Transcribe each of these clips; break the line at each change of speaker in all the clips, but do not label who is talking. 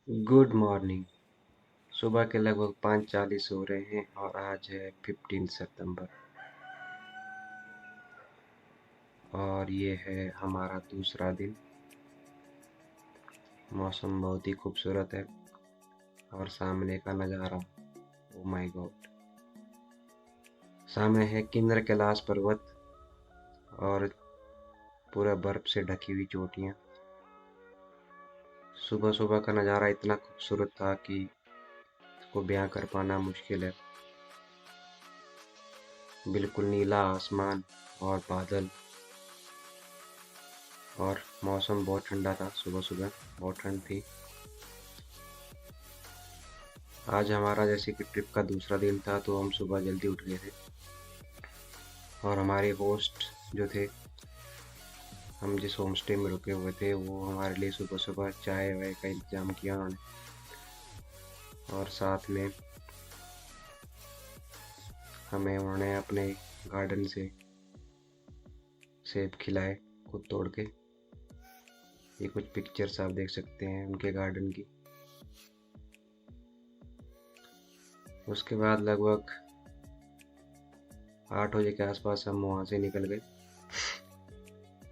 Good morning. सुबह के लगभग 5:40 हो रहे हैं और आज है 15 सितंबर और ये है हमारा दूसरा दिन। मौसम बहुत ही खूबसूरत है और सामने का नज़ारा, ओ माय गॉड। सामने है किन्नर कैलाश पर्वत और पूरा बर्फ से ढकी हुई चोटियाँ। सुबह सुबह का नज़ारा इतना खूबसूरत था कि इसको बयां कर पाना मुश्किल है। बिल्कुल नीला आसमान और बादल, और मौसम बहुत ठंडा था। सुबह सुबह बहुत ठंड थी। आज हमारा जैसे कि ट्रिप का दूसरा दिन था तो हम सुबह जल्दी उठ गए थे और हमारे होस्ट जो थे, हम जिस होम स्टे में रुके हुए थे, वो हमारे लिए सुबह सुबह चाय वाय का इंतज़ाम किया उन्होंने, और साथ में हमें उन्होंने अपने गार्डन से सेब खिलाए, खुद तोड़ के। ये कुछ पिक्चर्स आप देख सकते हैं उनके गार्डन की। उसके बाद लगभग 8 बजे के आसपास हम वहाँ से निकल गए।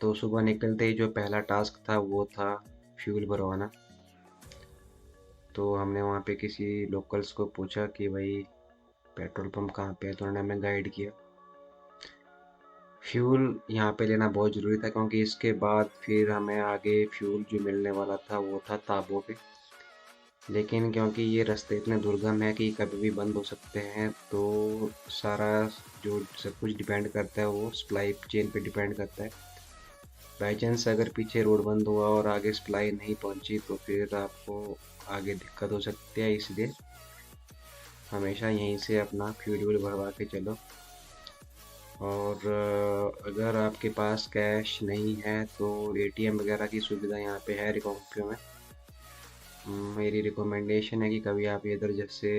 तो सुबह निकलते ही जो पहला टास्क था वो था फ्यूल भरवाना। तो हमने वहाँ पे किसी लोकल्स को पूछा कि भाई पेट्रोल पंप कहाँ पे है, तो उन्होंने हमें गाइड किया। फ्यूल यहाँ पे लेना बहुत ज़रूरी था क्योंकि इसके बाद फिर हमें आगे फ्यूल जो मिलने वाला था वो था ताबो पे। लेकिन क्योंकि ये रास्ते इतने दुर्गम है कि कभी भी बंद हो सकते हैं, तो सारा जो सब कुछ डिपेंड करता है वो सप्लाई चेन पे डिपेंड करता है। बाई चांस अगर पीछे रोड बंद हुआ और आगे सप्लाई नहीं पहुंची तो फिर आपको आगे दिक्कत हो सकती है। इसलिए हमेशा यहीं से अपना फ्यूल भरवा के चलो। और अगर आपके पास कैश नहीं है तो एटीएम वगैरह की सुविधा यहाँ पे है रिकॉम्पियो में। मेरी रिकमेंडेशन है कि कभी आप इधर जैसे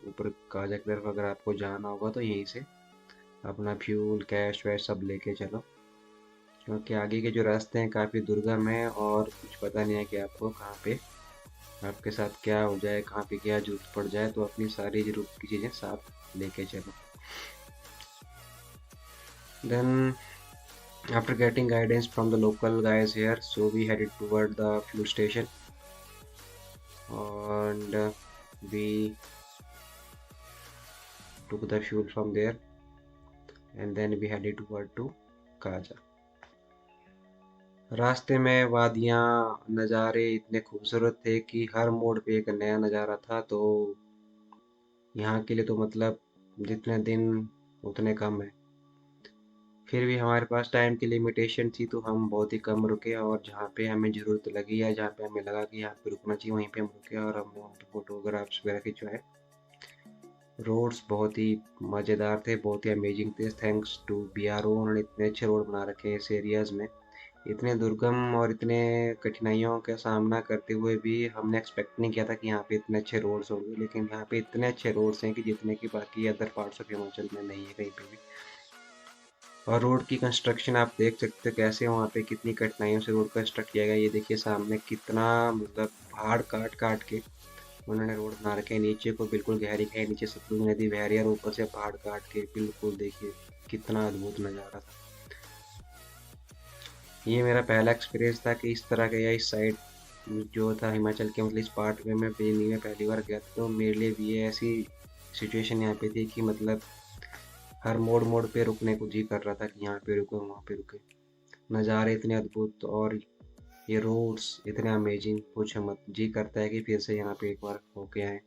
ऊपर काजा की तरफ अगर आपको जाना होगा तो यहीं से अपना फ्यूल कैश वैश सब लेके चलो, क्योंकि आगे के जो रास्ते हैं काफ़ी दुर्गम है और कुछ पता नहीं है कि आपको कहाँ पे आपके साथ क्या हो जाए, कहाँ पे क्या जरूरत पड़ जाए। तो अपनी सारी ज़रूरत की चीज़ें साथ लेके चलो। Then after getting guidance from the local guys here, so we headed toward the fuel station and we took the fuel from there and then we headed toward to Kaja. रास्ते में वादियाँ, नज़ारे इतने खूबसूरत थे कि हर मोड़ पे एक नया नज़ारा था। तो यहाँ के लिए तो मतलब जितने दिन उतने कम है। फिर भी हमारे पास टाइम की लिमिटेशन थी तो हम बहुत ही कम रुके, और जहाँ पे हमें ज़रूरत लगी या जहाँ पे हमें लगा कि यहाँ पे रुकना चाहिए वहीं पे हम रुके और हम वहाँ पे फोटोग्राफ्स वगैरह खिंचवाए। रोड्स बहुत ही मज़ेदार थे, बहुत ही अमेजिंग थे। थैंक्स टू बीआरओ, उन्होंने इतने अच्छे रोड बना रखे हैं इस एरियाज़ में। इतने दुर्गम और इतने कठिनाइयों का सामना करते हुए भी हमने एक्सपेक्ट नहीं किया था कि यहाँ पे इतने अच्छे रोड्स होंगे, लेकिन यहाँ पे इतने अच्छे रोड्स हैं कि जितने की बाकी अदर पार्ट्स ऑफ हिमाचल में नहीं है कहीं पे भी। और रोड की कंस्ट्रक्शन आप देख सकते हो कैसे वहाँ पे कितनी कठिनाइयों से रोड कंस्ट्रक्ट किया गया। ये देखिए सामने कितना मतलब पहाड़ काट काट के उन्होंने रोड बना रखे हैं। नीचे को बिल्कुल गहरी है, नीचे सतलुज नदी बह रही है और ऊपर से पहाड़ काट के बिल्कुल देखिए कितना अद्भुत नज़ारा था। ये मेरा पहला एक्सपीरियंस था कि इस तरह का या इस साइड जो था हिमाचल के, मतलब इस पार्ट में मैं पहली बार गया था। तो मेरे लिए भी ये ऐसी सिचुएशन यहाँ पे थी कि मतलब हर मोड़ मोड़ पे रुकने को जी कर रहा था कि यहाँ पे रुके वहाँ पे रुके। नज़ारे इतने अद्भुत और ये रोड्स इतने अमेजिंग, पूछो मत। जी करता है कि फिर से यहाँ पे एक बार होके आए।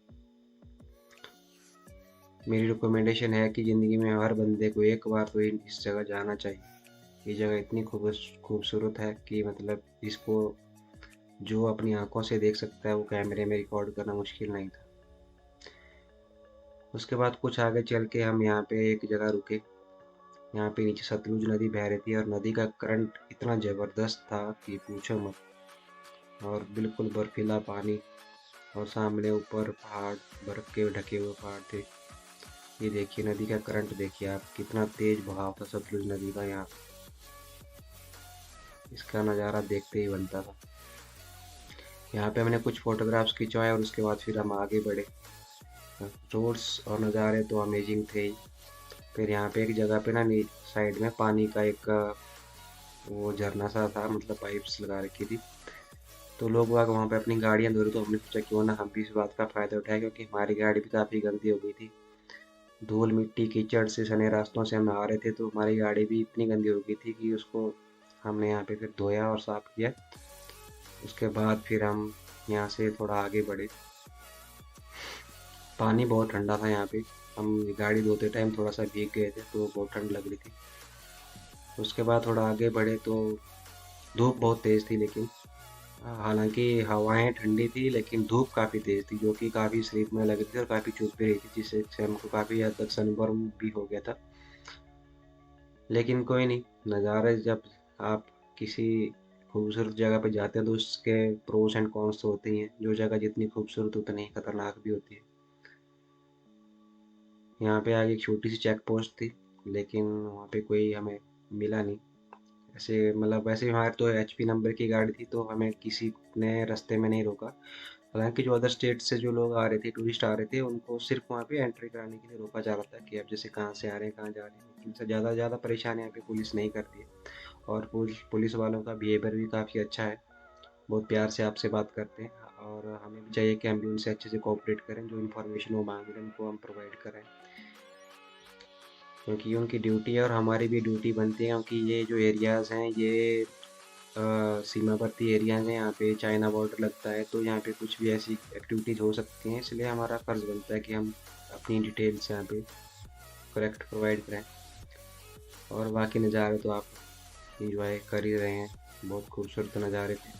मेरी रिकमेंडेशन है कि ज़िंदगी में हर बंदे को एक बार तो इस जगह जाना चाहिए। ये जगह इतनी खूबसूरत है कि मतलब इसको जो अपनी आंखों से देख सकता है वो कैमरे में रिकॉर्ड करना मुश्किल नहीं था। उसके बाद कुछ आगे चल के हम यहाँ पे एक जगह रुके। यहाँ पे नीचे सतलुज नदी बह रही थी और नदी का करंट इतना ज़बरदस्त था कि पूछो मत। और बिल्कुल बर्फीला पानी, और सामने ऊपर पहाड़, बर्फ के ढके हुए पहाड़ थे। ये देखिए नदी का करंट देखिए आप, कितना तेज बहाव था सतलुज नदी का यहाँ पे। इसका नज़ारा देखते ही बनता था। यहाँ पे हमने कुछ फोटोग्राफ्स खिंचवाए और उसके बाद फिर हम आगे बढ़े। रोड्स और नज़ारे तो अमेजिंग थे ही। फिर यहाँ पे एक जगह पे ना साइड में पानी का एक वो झरना सा था, मतलब पाइप्स लगा रखी थी। तो लोग वाग वहाँ पे अपनी गाड़ियाँ धो रहे, तो हमने सोचा क्यों ना हम भी इस बात का फ़ायदा उठाएं, क्योंकि हमारी गाड़ी भी काफ़ी गंदी हो गई थी। धूल मिट्टी कीचड़ से सने रास्तों से हम आ रहे थे, तो हमारी गाड़ी भी इतनी गंदी हो गई थी कि उसको हमने यहाँ पे फिर धोया और साफ़ किया। उसके बाद फिर हम यहाँ से थोड़ा आगे बढ़े। पानी बहुत ठंडा था यहाँ पे। हम गाड़ी धोते टाइम थोड़ा सा भीग गए थे, तो बहुत ठंड लग रही थी। उसके बाद थोड़ा आगे बढ़े तो धूप बहुत तेज़ थी, लेकिन हालांकि हवाएं ठंडी थी, लेकिन धूप काफ़ी तेज़ थी, जो कि काफ़ी शरीर में लग रही थी और काफ़ी चुभ भी रही थी, जिससे से हमको काफ़ी हद तक सनबर्न भी हो गया था। लेकिन कोई नहीं, नज़ारे जब आप किसी खूबसूरत जगह पे जाते हैं तो उसके प्रोस एंड कॉन्स तो होते ही हैं। जो जगह जितनी खूबसूरत उतनी ही खतरनाक भी होती है। यहाँ पे आगे एक छोटी सी चेक पोस्ट थी, लेकिन वहाँ पे कोई हमें मिला नहीं। ऐसे मतलब वैसे हमारे तो एचपी नंबर की गाड़ी थी, तो हमें किसी ने रास्ते में नहीं रोका। हालांकि जो अदर स्टेट से जो लोग आ रहे थे, टूरिस्ट आ रहे थे, उनको सिर्फ वहाँ पे एंट्री कराने के लिए रोका जा रहा था कि अब जैसे कहाँ से आ रहे हैं, कहाँ जा रहे हैं। इनसे ज़्यादा परेशान यहाँ पे पुलिस नहीं करती है। और पुलिस वालों का बिहेवियर भी काफ़ी अच्छा है। बहुत प्यार से आपसे बात करते हैं, और हमें भी चाहिए कि हम भी उनसे अच्छे से कोऑपरेट करें। जो इन्फॉर्मेशन वो मांग रहे हैं उनको हम प्रोवाइड करें, क्योंकि उनकी ड्यूटी है और हमारी भी ड्यूटी बनती है, क्योंकि ये जो एरियाज़ हैं ये सीमावर्ती एरियाज हैं। यहाँ पे चाइना बॉर्डर लगता है, तो यहाँ पे कुछ भी ऐसी एक्टिविटीज़ हो सकती हैं। इसलिए हमारा फ़र्ज़ बनता है कि हम अपनी डिटेल्स यहाँ पे करेक्ट प्रोवाइड करें। और बाकी नज़ारे तो आप इंजॉय कर ही रहे हैं, बहुत खूबसूरत नज़ारे थे।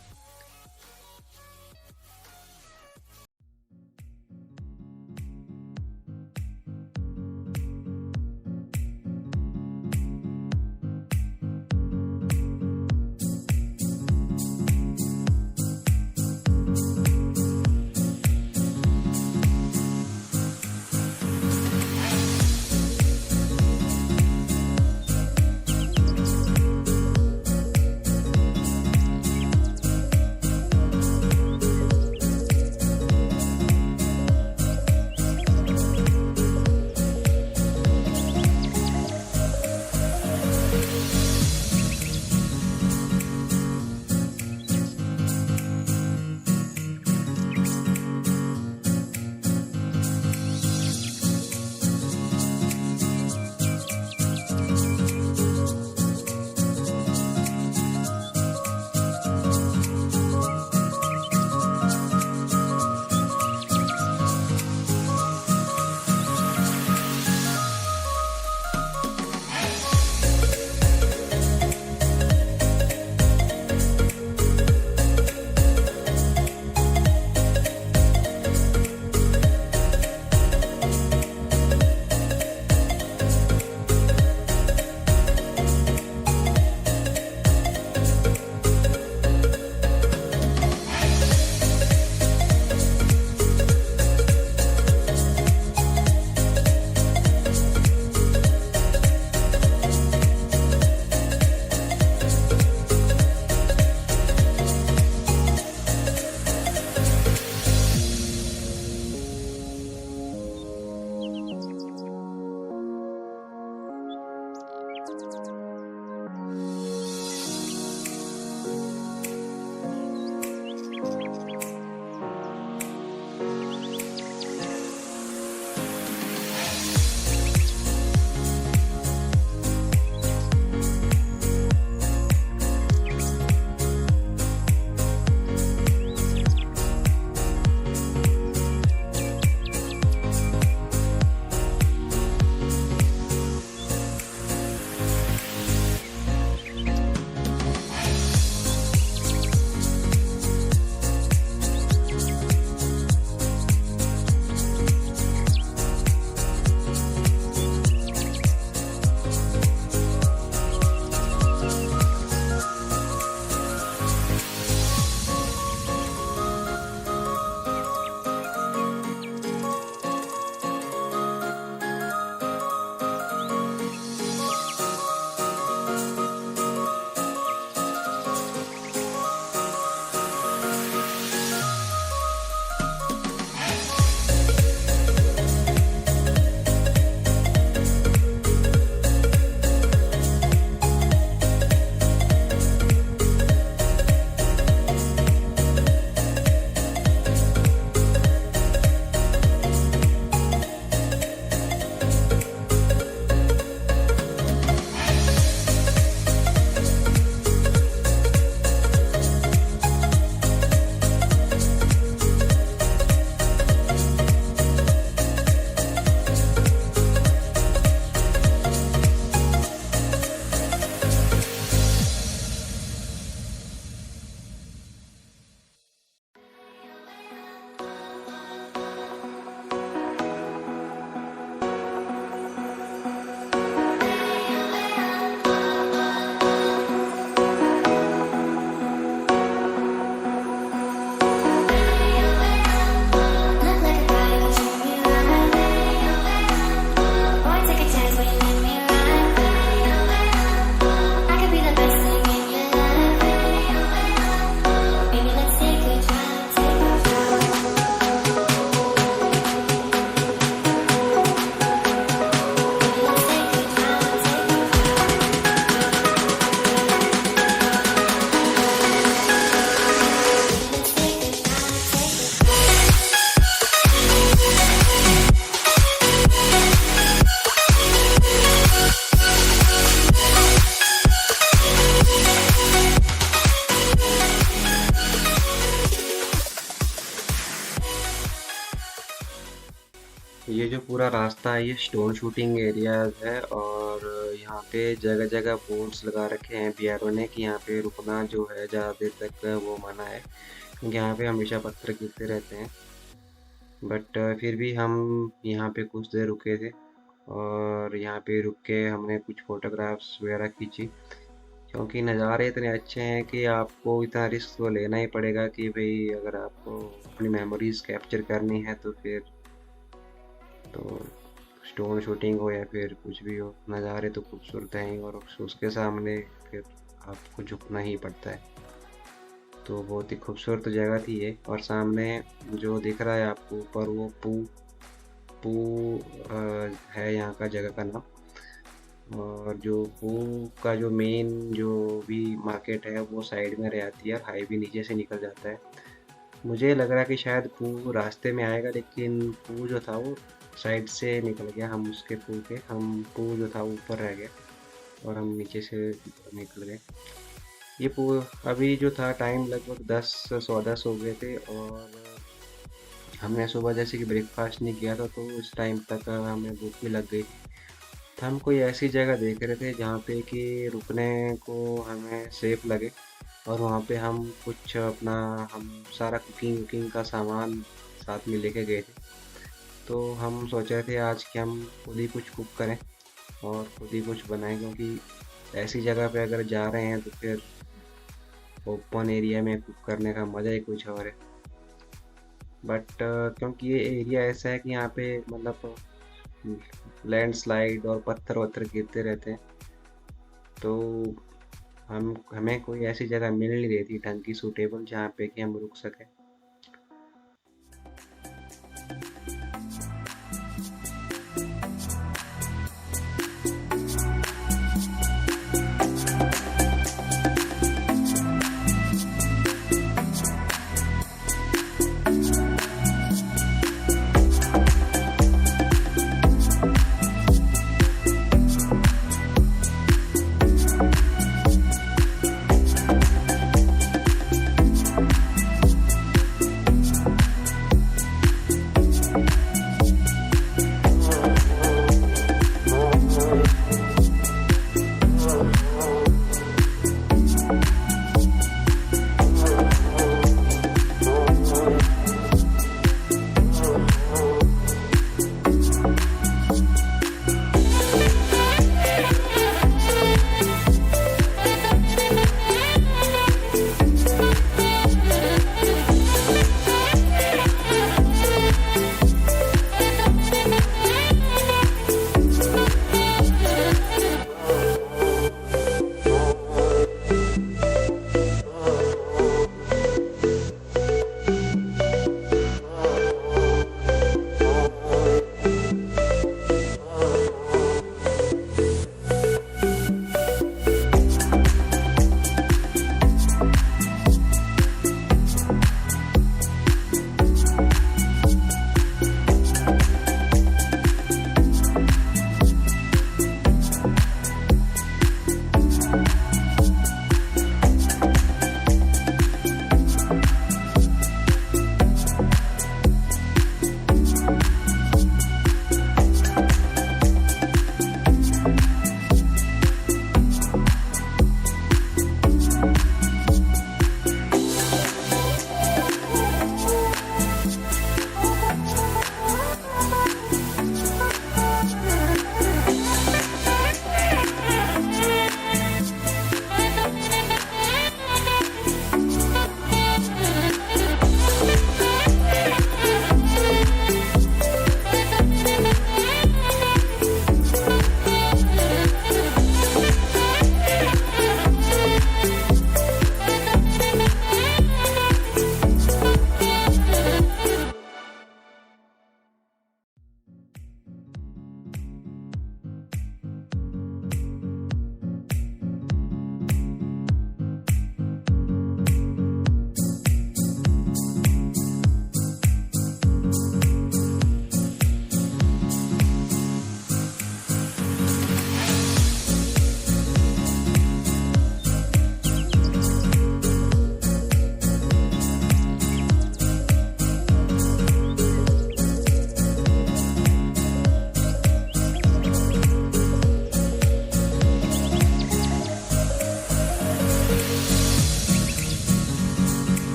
ये जो पूरा रास्ता है ये स्टोन शूटिंग एरियाज है, और यहाँ पे जगह जगह बोर्ड्स लगा रखे हैं बीआरओ ने कि यहाँ पे रुकना जो है ज़्यादा देर तक वो मना है, क्योंकि यहाँ पे हमेशा पत्थर गिरते रहते हैं। बट फिर भी हम यहाँ पे कुछ देर रुके थे, और यहाँ पे रुक के हमने कुछ फोटोग्राफ्स वगैरह खींची, क्योंकि नज़ारे इतने अच्छे हैं कि आपको इतना रिस्क तो लेना ही पड़ेगा कि भाई अगर आपको अपनी मेमोरीज कैप्चर करनी है तो फिर तो स्टोन शूटिंग हो या फिर कुछ भी हो, नज़ारे तो खूबसूरत हैं ही, और उसके सामने फिर आपको झुकना ही पड़ता है। तो बहुत ही खूबसूरत जगह थी ये, और सामने जो दिख रहा है आपको ऊपर वो पू पू है यहाँ का जगह का नाम। और जो पू का जो मेन जो भी मार्केट है वो साइड में रह जाती है, और हाईवे नीचे से निकल जाता है। मुझे लग रहा है कि शायद पू रास्ते में आएगा, लेकिन पू जो था वो साइड से निकल गया, हम उसके पू के हम पू जो था वो ऊपर रह गया और हम नीचे से निकल गए। ये पू अभी जो था टाइम लगभग 10 सवा 10 हो गए थे, और हमने सुबह जैसे कि ब्रेकफास्ट नहीं किया था तो उस टाइम तक हमें भूख भी लग गई थी। तो हम कोई ऐसी जगह देख रहे थे जहाँ पे कि रुकने को हमें सेफ लगे, और वहाँ पे हम कुछ अपना हम सारा कुकिंग वुकिंग का सामान साथ में लेके गए थे। तो हम सोच रहे थे आज कि हम खुद ही कुछ कुक करें और खुद ही कुछ बनाएं, क्योंकि ऐसी जगह पे अगर जा रहे हैं तो फिर ओपन एरिया में कुक करने का मज़ा ही कुछ और है। बट क्योंकि ये एरिया ऐसा है कि यहाँ पे मतलब लैंडस्लाइड और पत्थर वत्थर गिरते रहते हैं, तो हमें कोई ऐसी जगह मिल नहीं रही थी ढंग की सूटेबल जहाँ पे कि हम रुक सकें।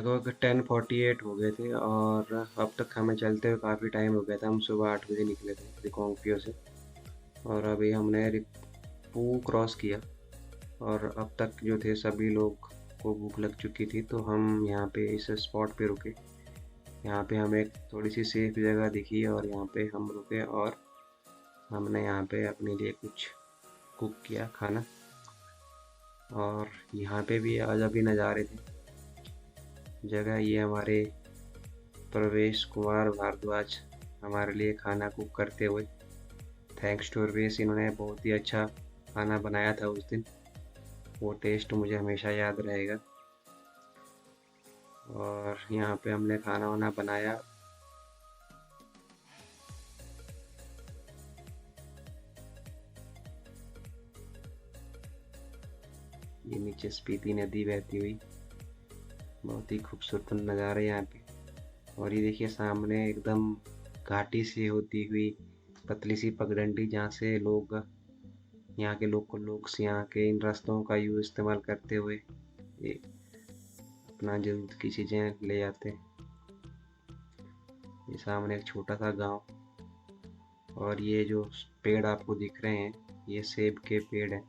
लगभग 10:48 हो गए थे और अब तक हमें चलते हुए काफ़ी टाइम हो गया था। हम सुबह 8 बजे निकले थे रिकोंगपिओ से और अभी हमने रिपू क्रॉस किया और अब तक जो थे सभी लोग को भूख लग चुकी थी, तो हम यहाँ पे इस स्पॉट पे रुके। यहाँ पे हमें एक थोड़ी सी सेफ जगह दिखी और यहाँ पे हम रुके और हमने यहाँ पे अपने लिए कुछ कुक किया खाना। और यहाँ पे भी आज अभी नज़ारे थे जगह। ये हमारे प्रवेश कुमार भारद्वाज हमारे लिए खाना कुक करते हुए। थैंक्स टू प्रवेश, इन्होंने बहुत ही अच्छा खाना बनाया था उस दिन। वो टेस्ट मुझे हमेशा याद रहेगा। और यहाँ पे हमने खाना वाना बनाया। ये नीचे स्पीति नदी बहती हुई, बहुत ही खूबसूरत नज़ारा है यहाँ पे। और ये देखिए सामने एकदम घाटी सी होती हुई पतली सी पगडंडी, जहाँ से लोग, यहाँ के लोग यहाँ के इन रास्तों का यूज़ इस्तेमाल करते हुए ये अपना ज़रूरत की चीज़ें ले जाते हैं। ये सामने एक छोटा सा गांव और ये जो पेड़ आपको दिख रहे हैं ये सेब के पेड़ हैं।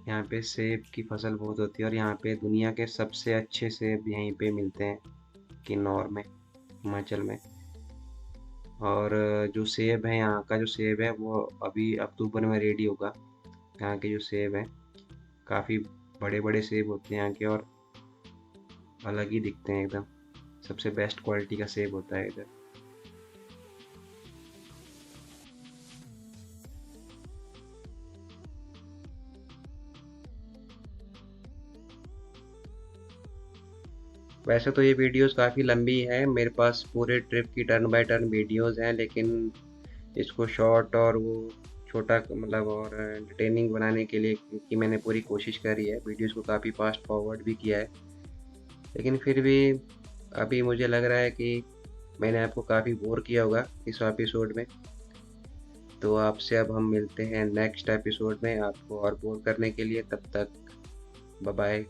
यहाँ पे सेब की फसल बहुत होती है और यहाँ पे दुनिया के सबसे अच्छे सेब यहीं पे मिलते हैं, किन्नौर में, हिमाचल में। और जो सेब है, यहाँ का जो सेब है वो अभी अक्टूबर में रेडी होगा। यहाँ के जो सेब हैं काफ़ी बड़े बड़े सेब होते हैं यहाँ के और अलग ही दिखते हैं एकदम। सबसे बेस्ट क्वालिटी का सेब होता है इधर। वैसे तो ये वीडियोस काफ़ी लंबी है, मेरे पास पूरे ट्रिप की टर्न बाय टर्न वीडियोस हैं, लेकिन इसको शॉर्ट और वो छोटा मतलब और एंटरटेनिंग बनाने के लिए, क्योंकि मैंने पूरी कोशिश करी है, वीडियोस को काफ़ी फास्ट फॉरवर्ड भी किया है, लेकिन फिर भी अभी मुझे लग रहा है कि मैंने आपको काफ़ी बोर किया होगा इस एपिसोड में। तो आपसे अब हम मिलते हैं नेक्स्ट एपिसोड में आपको और बोर करने के लिए। तब तक बाय बाय।